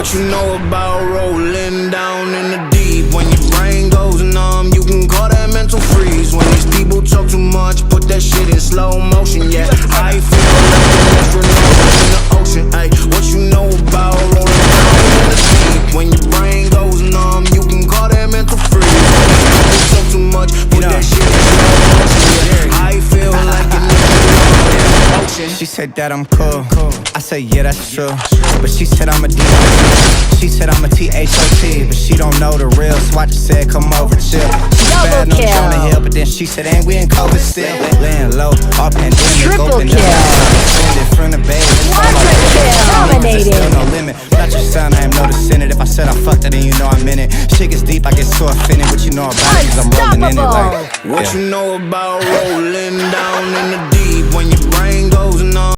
What you know about rolling down in the deep? When your brain goes numb, you can call that mental freeze. When these people talk too much, put that shit in slow motion. Yeah, I feel like an astronaut in the ocean. Ay, what you know about rolling down in the deep? When your brain goes numb, you can call that mental freeze. When these people talk too much, put that shit in slow motion. Yeah, I feel like an astronaut in the ocean. She said that I'm cool. I said yeah, that's true. But she said I'm a D. She said I'm a T-H-O-T, but she don't know the real, so I just said come over chill. She's bad, no Jonah Hill, but then she said ain't we in COVID still? Laying low, all pandemic, Triple open kill. up, from the bay. Dominating. Still no limit. Not your son, I am no descendant. If I said I fucked it, then you know I meant it. Shit gets deep, I get so offended. What you know about it, cause I'm rolling in it like What you know about rolling down in the deep? When your brain goes numb.